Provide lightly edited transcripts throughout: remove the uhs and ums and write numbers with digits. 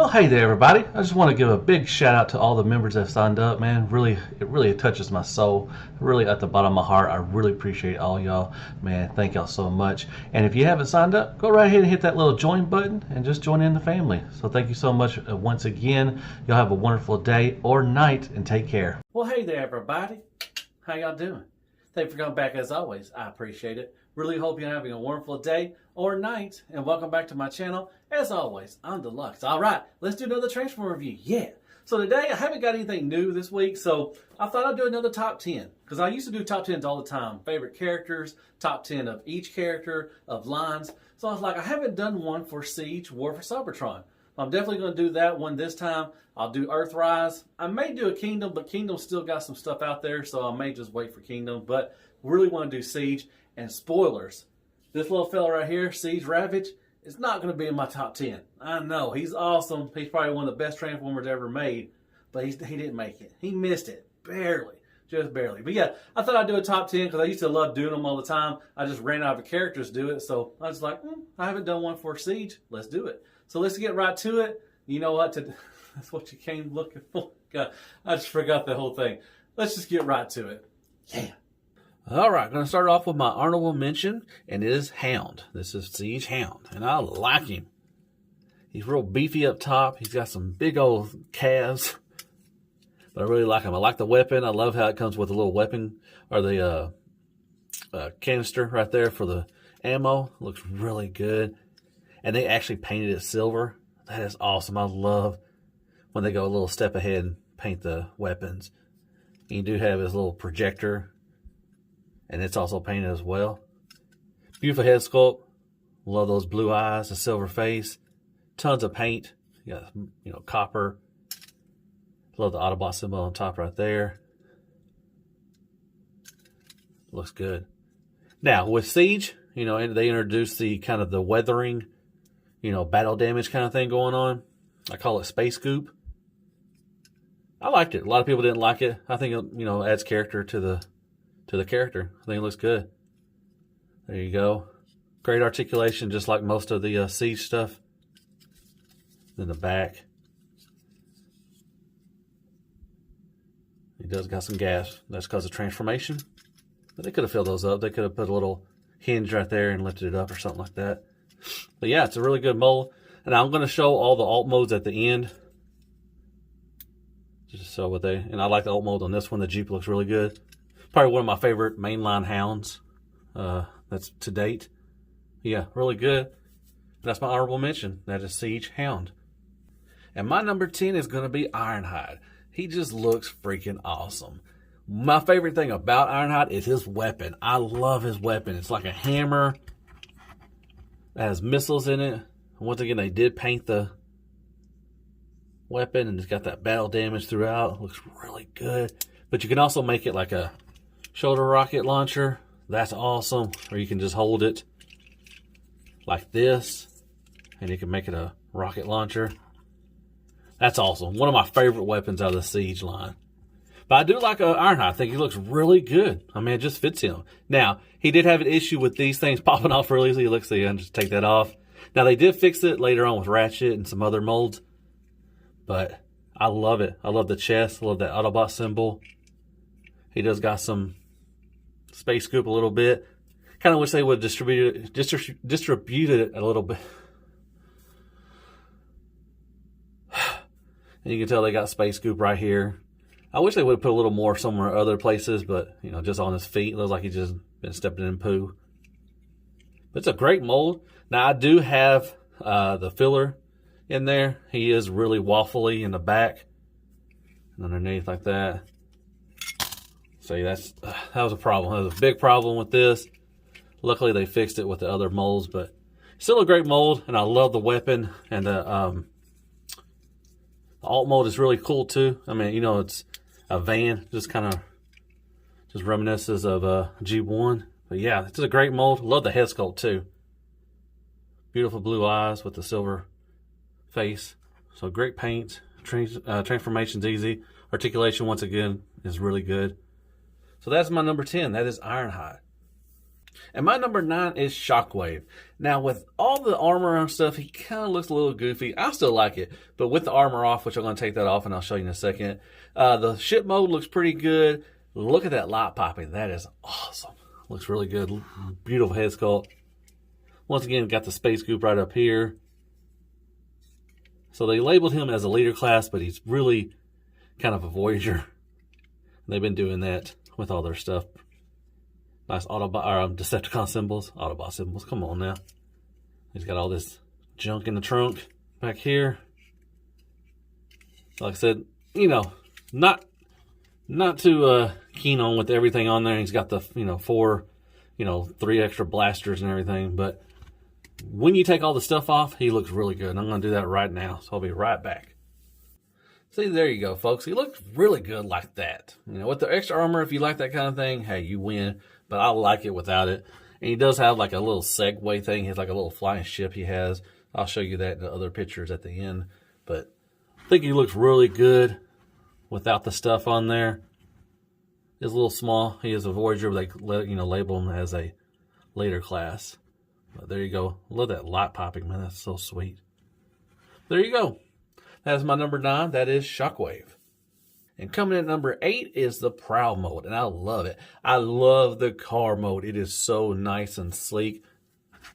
Well, hey there, everybody. I just want to give a big shout out to all the members that signed up, man. It really touches my soul. Really, at the bottom of my heart, I really appreciate all y'all, man. Thank y'all so much. And if you haven't signed up, go right ahead and hit that little join button and just join in the family. So thank you so much once again. Y'all have a wonderful day or night, and take care. Well, hey there, everybody. How y'all doing? Thanks for coming back as always. I appreciate it. Really hope you're having a wonderful day or night, and welcome back to my channel. As always, I'm Deluxe. All right, let's do another Transformer review. Yeah. So today, I haven't got anything new this week, so I thought I'd do another top 10. Because I used to do top 10s all the time. Favorite characters, top 10 of each character, of lines. So I was like, I haven't done one for Siege War for Cybertron. I'm definitely going to do that one this time. I'll do Earthrise. I may do a Kingdom, but Kingdom still got some stuff out there, so I may just wait for Kingdom. But really want to do Siege. And spoilers, this little fella right here, Siege Ravage, is not going to be in my top 10. I know, he's awesome. He's probably one of the best Transformers ever made, but he didn't make it. He missed it, barely, just barely. But yeah, I thought I'd do a top 10 because I used to love doing them all the time. I just ran out of characters to do it, so I was like, I haven't done one for Siege. Let's do it. So let's get right to it. You know what? That's what you came looking for. God, I just forgot the whole thing. Let's just get right to it. Yeah. All right, going to start off with my honorable mention, and it is Hound. This is Siege Hound, and I like him. He's real beefy up top. He's got some big old calves, but I really like him. I like the weapon. I love how it comes with a little weapon, or the canister right there for the ammo. Looks really good, and they actually painted it silver. That is awesome. I love when they go a little step ahead and paint the weapons. You do have his little projector, and it's also painted as well. Beautiful head sculpt. Love those blue eyes, the silver face. Tons of paint. You got, copper. Love the Autobot symbol on top right there. Looks good. Now, with Siege, they introduced the kind of the weathering, battle damage kind of thing going on. I call it Space Goop. I liked it. A lot of people didn't like it. I think it, adds character to the character. I think it looks good. There you go. Great articulation, just like most of the Siege stuff. Then the back. He does got some gas. That's because of transformation. But they could have filled those up. They could have put a little hinge right there and lifted it up or something like that. But yeah, it's a really good mold. And I'm going to show all the alt modes at the end. Just so what they... And I like the alt mode on this one. The Jeep looks really good. Probably one of my favorite mainline Hounds that's to date. Yeah, really good. That's my honorable mention. That is Siege Hound. And my number 10 is going to be Ironhide. He just looks freaking awesome. My favorite thing about Ironhide is his weapon. I love his weapon. It's like a hammer that has missiles in it. Once again, they did paint the weapon, and it's got that battle damage throughout. It looks really good. But you can also make it like a shoulder rocket launcher. That's awesome. Or you can just hold it like this, and you can make it a rocket launcher. That's awesome. One of my favorite weapons out of the Siege line. But I do like Ironhide. I think he looks really good. I mean, it just fits him. Now, he did have an issue with these things popping off really easily. Let's see, I'll just take that off. Now, they did fix it later on with Ratchet and some other molds. But I love it. I love the chest. I love that Autobot symbol. He does got some Space Goop a little bit. Kind of wish they would distribute it a little bit. And you can tell they got Space Goop right here. I wish they would put a little more somewhere other places, but just on his feet. It looks like he's just been stepping in poo. But it's a great mold. Now I do have the filler in there. He is really waffly in the back and underneath like that. See, that was a problem. That was a big problem with this. Luckily, they fixed it with the other molds, but still a great mold, and I love the weapon, and the alt mode is really cool too. I mean, it's a van, just reminisces of G1. But yeah, it's a great mold. Love the head sculpt too. Beautiful blue eyes with the silver face. So great paint. Transformation's easy. Articulation, once again, is really good. So that's my number 10. That is Ironhide. And my number 9 is Shockwave. Now, with all the armor and stuff, he kind of looks a little goofy. I still like it, but with the armor off, which I'm going to take that off and I'll show you in a second, the ship mode looks pretty good. Look at that light popping. That is awesome. Looks really good. Beautiful head sculpt. Once again, got the space goop right up here. So they labeled him as a leader class, but he's really kind of a Voyager. They've been doing that with all their stuff. Nice Decepticon symbols. Autobot symbols. Come on now. He's got all this junk in the trunk back here. Like I said, you know, not too keen on with everything on there. He's got the, 3 extra blasters and everything. But when you take all the stuff off, he looks really good. And I'm going to do that right now. So I'll be right back. See, there you go, folks. He looks really good like that. You know, with the extra armor, if you like that kind of thing, hey, you win. But I like it without it. And he does have like a little Segway thing. He has like a little flying ship he has. I'll show you that in the other pictures at the end. But I think he looks really good without the stuff on there. He's a little small. He is a Voyager, but they label him as a later class. But there you go. Love that light popping, man. That's so sweet. There you go. That's my number 9. That is Shockwave. And coming in at number 8 is the Prowl mode. And I love it. I love the car mode. It is so nice and sleek.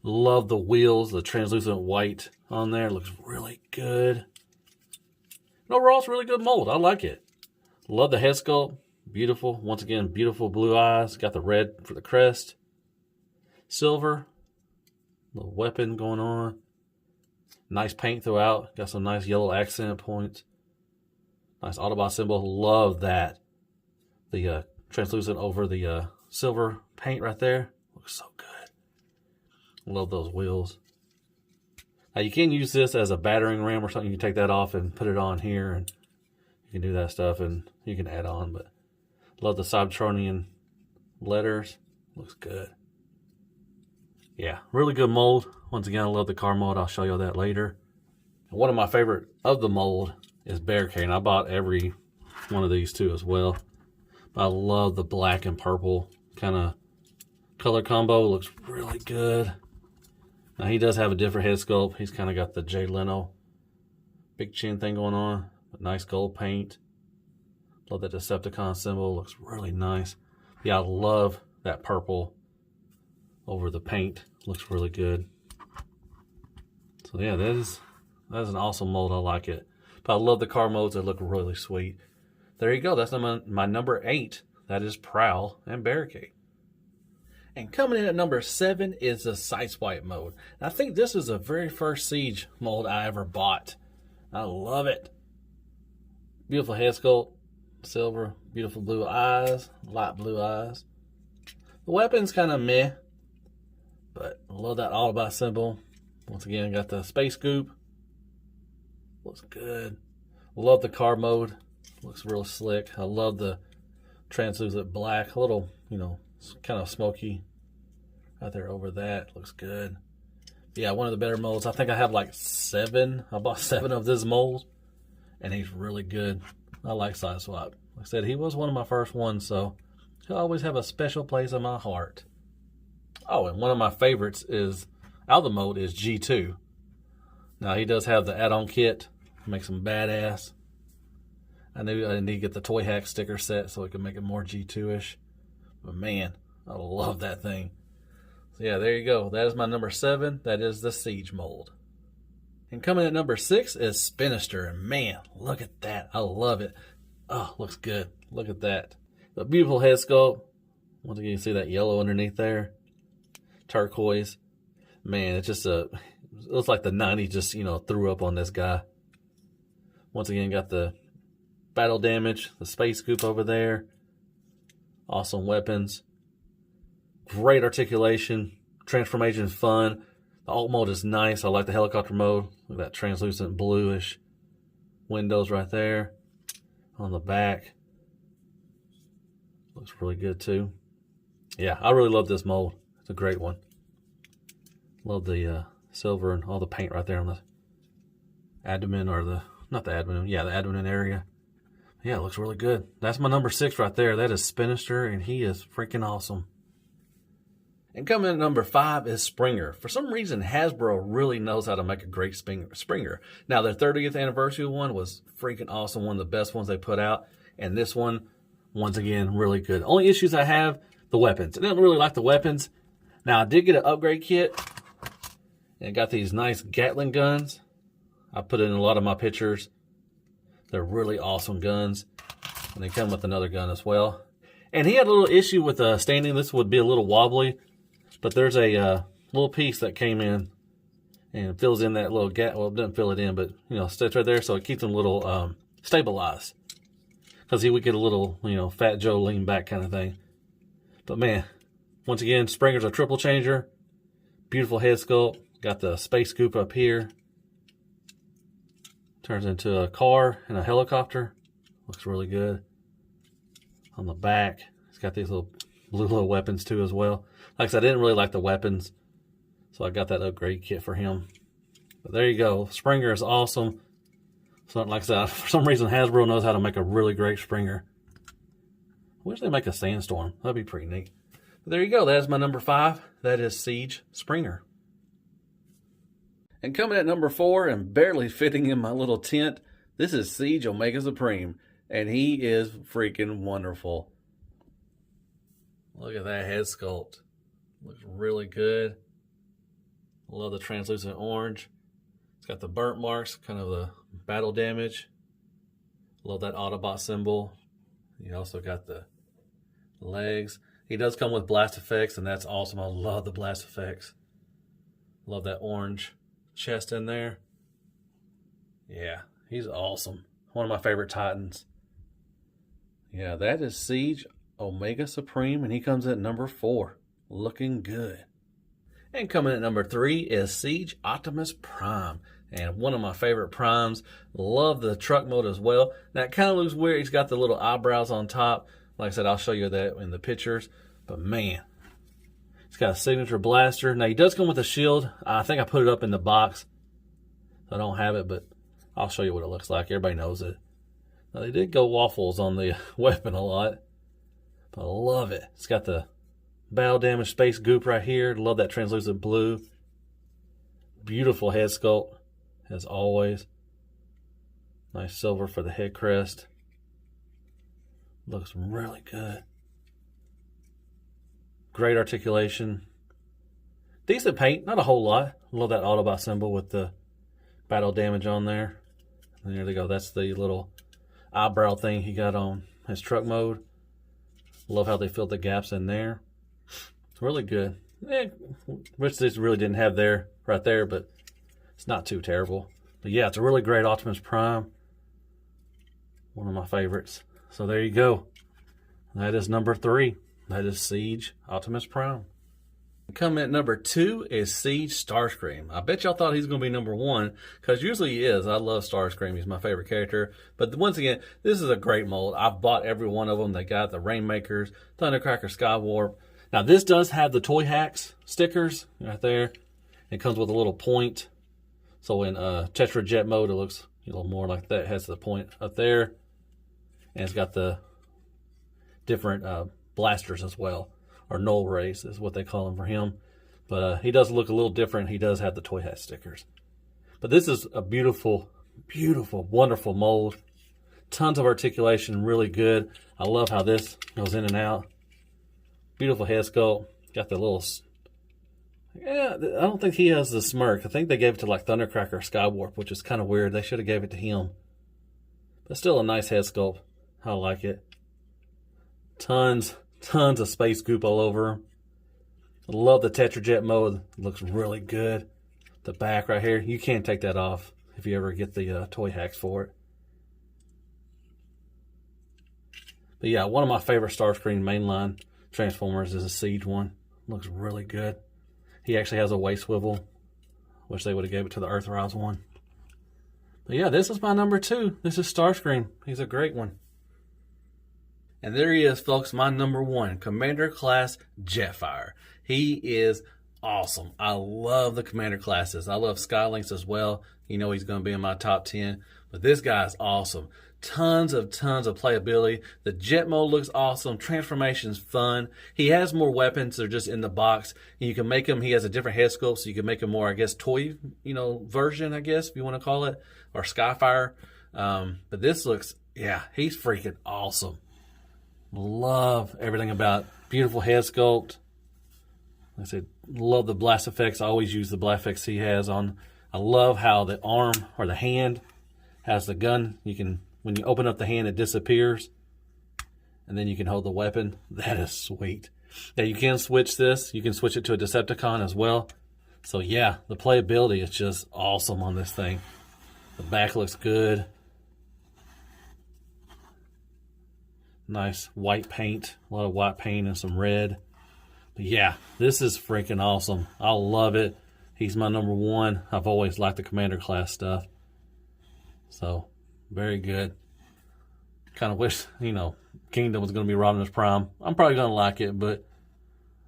Love the wheels, the translucent white on there. Looks really good. And overall, it's a really good mold. I like it. Love the head sculpt. Beautiful. Once again, beautiful blue eyes. Got the red for the crest. Silver. Little weapon going on. Nice paint throughout. Got some nice yellow accent points. Nice Autobot symbol. Love that. The translucent over the silver paint right there. Looks so good. Love those wheels. Now you can use this as a battering ram or something. You can take that off and put it on here. And you can do that stuff and you can add on. But love the Cybertronian letters. Looks good. Yeah, really good mold. Once again, I love the car mold. I'll show you that later. And one of my favorite of the mold is Barricade. And I bought every one of these too as well. But I love the black and purple kind of color combo. Looks really good. Now he does have a different head sculpt. He's kind of got the Jay Leno big chin thing going on. But nice gold paint. Love that Decepticon symbol. Looks really nice. Yeah, I love that purple over the paint. Looks really good. So yeah, that is an awesome mold. I like it. But I love the car modes. They look really sweet. There you go. That's my number 8. That is Prowl and Barricade. And coming in at number 7 is the Sideswipe mode. And I think this is the very first Siege mold I ever bought. I love it. Beautiful head sculpt. Silver. Beautiful blue eyes. Light blue eyes. The weapon's kind of meh. But I love that Autobot symbol. Once again, got the space goop. Looks good. Love the car mode. Looks real slick. I love the translucent black. A little, kind of smoky right there over that. Looks good. Yeah, one of the better molds. I think I have like 7. I bought 7 of this mold. And he's really good. I like Sideswipe. Like I said, he was one of my first ones, so he'll always have a special place in my heart. Oh, and one of my favorites is, out of the mode, is G2. Now, he does have the add-on kit. Makes him badass. I knew I need to get the Toy Hack sticker set so it can make it more G2-ish. But man, I love that thing. So yeah, there you go. That is my number 7. That is the Siege mold. And coming at number 6 is Spinster. And man, look at that. I love it. Oh, looks good. Look at that. The beautiful head sculpt. Once again, you can see that yellow underneath there. Turquoise. Man, it's just it looks like the 90s just, threw up on this guy. Once again, got the battle damage, the space scoop over there. Awesome weapons. Great articulation. Transformation is fun. The alt mode is nice. I like the helicopter mode. Look at that translucent bluish windows right there on the back. Looks really good too. Yeah, I really love this mold. It's a great one. Love the silver and all the paint right there on the abdomen, or the abdomen area. Yeah, it looks really good. That's my number 6 right there. That is Spinster, and he is freaking awesome. And coming in at number 5 is Springer. For some reason, Hasbro really knows how to make a great Springer. Now, their 30th anniversary one was freaking awesome. One of the best ones they put out. And this one, once again, really good. Only issues I have, the weapons. I didn't really like the weapons. Now, I did get an upgrade kit. And it got these nice Gatling guns. I put it in a lot of my pictures. They're really awesome guns. And they come with another gun as well. And he had a little issue with standing. This would be a little wobbly. But there's a little piece that came in and fills in that little gap. Well, it doesn't fill it in, but, you know, sits right there. So it keeps him a little stabilized. Because he would get a little, you know, Fat Joe lean back kind of thing. But, man, once again, Springer's a triple changer. Beautiful head sculpt. Got the space scoop up here. Turns into a car and a helicopter. Looks really good. On the back, it's got these little blue little weapons too as well. Like I said, I didn't really like the weapons, so I got that upgrade kit for him. But there you go. Springer is awesome. So like I said, for some reason Hasbro knows how to make a really great Springer. I wish they make a Sandstorm. That'd be pretty neat. But there you go. That is my number 5. That is Siege Springer. And coming at number 4 and barely fitting in my little tent, this is Siege Omega Supreme. And he is freaking wonderful. Look at that head sculpt. Looks really good. Love the translucent orange. It's got the burnt marks, kind of the battle damage. Love that Autobot symbol. You also got the legs. He does come with blast effects, and that's awesome. I love the blast effects. Love that orange chest in there. Yeah, he's awesome. One of my favorite Titans. Yeah, that is Siege Omega Supreme, and he comes at number 4. Looking good. And coming at number 3 is Siege Optimus Prime. And one of my favorite Primes. Love the truck mode as well. Now, it kind of looks weird. He's got the little eyebrows on top. Like I said, I'll show you that in the pictures. But, man, he's got a signature blaster. Now, he does come with a shield. I think I put it up in the box. I don't have it, but I'll show you what it looks like. Everybody knows it. Now, they did go waffles on the weapon a lot. But I love it. It's got the battle damage space goop right here. Love that translucent blue. Beautiful head sculpt, as always. Nice silver for the head crest. Looks really good. Great articulation. Decent paint, not a whole lot. Love that Autobot symbol with the battle damage on there. And there they go. That's the little eyebrow thing he got on his truck mode. Love how they filled the gaps in there. It's really good. Which this really didn't have there, right there, but it's not too terrible. But yeah, it's a really great Optimus Prime. One of my favorites. So there you go. That is number 3. That is Siege Optimus Prime. Coming at number 2 is Siege Starscream. I bet y'all thought he's going to be number 1, because usually he is. I love Starscream. He's my favorite character. But once again, this is a great mold. I've bought every one of them. They got the Rainmakers, Thundercracker, Skywarp. Now, this does have the Toy Hacks stickers right there. It comes with a little point. So in Tetra Jet mode, it looks a little more like that. It has the point up there. And it's got the different blasters as well. Or null rays is what they call them for him. But he does look a little different. He does have the Toy Hat stickers. But this is a beautiful, beautiful, wonderful mold. Tons of articulation, really good. I love how this goes in and out. Beautiful head sculpt. Got the little... Yeah, I don't think he has the smirk. I think they gave it to like Thundercracker or Skywarp, which is kind of weird. They should have gave it to him. But still a nice head sculpt. I like it. Tons of space goop all over him. I love the Tetra Jet mode. It looks really good. The back right here, you can't take that off if you ever get the toy hacks for it. But yeah, one of my favorite Starscream mainline Transformers is a Siege one. Looks really good. He actually has a waist swivel. Wish they would have gave it to the Earthrise one. But yeah, this is my number 2. This is Starscream. He's a great one. And there he is, folks, my number 1, Commander Class Jetfire. He is awesome. I love the Commander classes. I love Skylinks as well. You know he's going to be in my top 10. But this guy is awesome. tons of playability. The jet mode looks awesome. Transformation's fun. He has more weapons. They're just in the box. And you can make him, he has a different head sculpt, so you can make him more, I guess, toy, version, I guess, if you want to call it, or Skyfire. But this looks, yeah, he's freaking awesome. Love everything about it. Beautiful head sculpt. Like I said, love the blast effects. I always use the blast effects he has on. I love how the arm or the hand has the gun. You can, when you open up the hand, it disappears. And then you can hold the weapon. That is sweet. Now you can switch this. You can switch it to a Decepticon as well. So yeah, the playability is just awesome on this thing. The back looks good. Nice white paint. A lot of white paint and some red. But yeah, this is freaking awesome. I love it. He's my number one. I've always liked the Commander class stuff. So, very good. Kind of wish, Kingdom was going to be Optimus Prime. I'm probably going to like it, but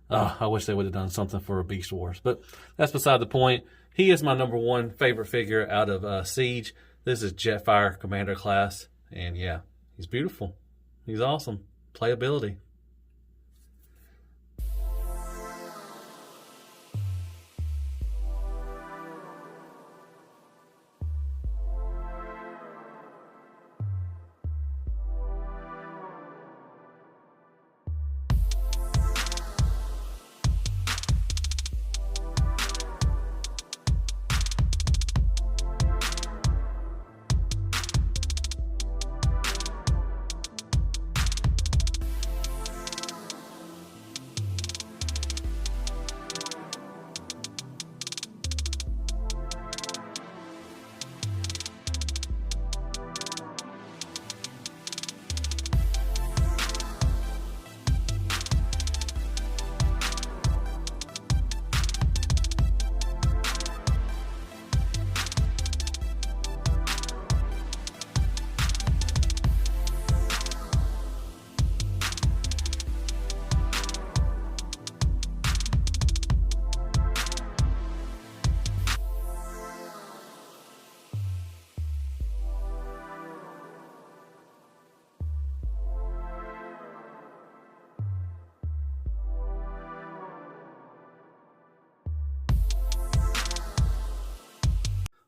I wish they would have done something for a Beast Wars. But that's beside the point. He is my number one favorite figure out of Siege. This is Jetfire Commander class. And yeah, he's beautiful. He's awesome. Playability.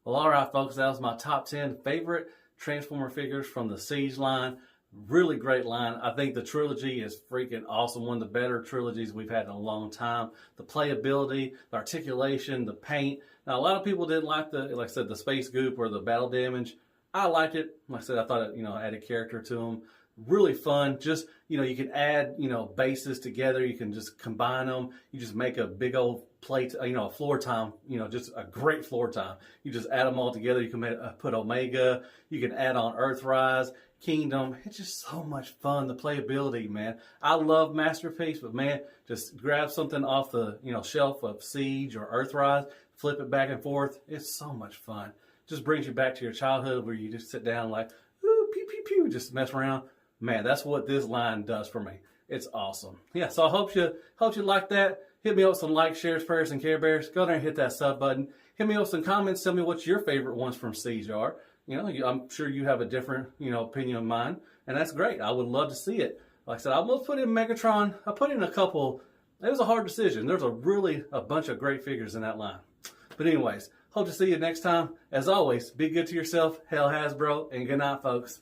Well, all right, folks, that was my top 10 favorite Transformer figures from the Siege line. Really great line. I think the trilogy is freaking awesome. One of the better trilogies we've had in a long time. The playability, the articulation, the paint. Now, a lot of people didn't like like I said, the space goop or the battle damage. I liked it. Like I said, I thought it, added character to them. Really fun. Just, you can add, bases together. You can just combine them. You just make a big old plate, a floor time, just a great floor time. You just add them all together. You can put Omega. You can add on Earthrise, Kingdom. It's just so much fun. The playability, man. I love Masterpiece, but man, just grab something off the, shelf of Siege or Earthrise, flip it back and forth. It's so much fun. Just brings you back to your childhood where you just sit down like, ooh, pew, pew, pew, just mess around. Man, that's what this line does for me. It's awesome. Yeah, so I hope you like that. Hit me up with some likes, shares, prayers, and Care Bears. Go there and hit that sub button. Hit me up with some comments. Tell me what your favorite ones from Siege are. I'm sure you have a different, opinion of mine, and that's great. I would love to see it. Like I said, I almost put in Megatron. I put in a couple. It was a hard decision. There's a bunch of great figures in that line. But anyways, hope to see you next time. As always, be good to yourself. Hail Hasbro, and good night, folks.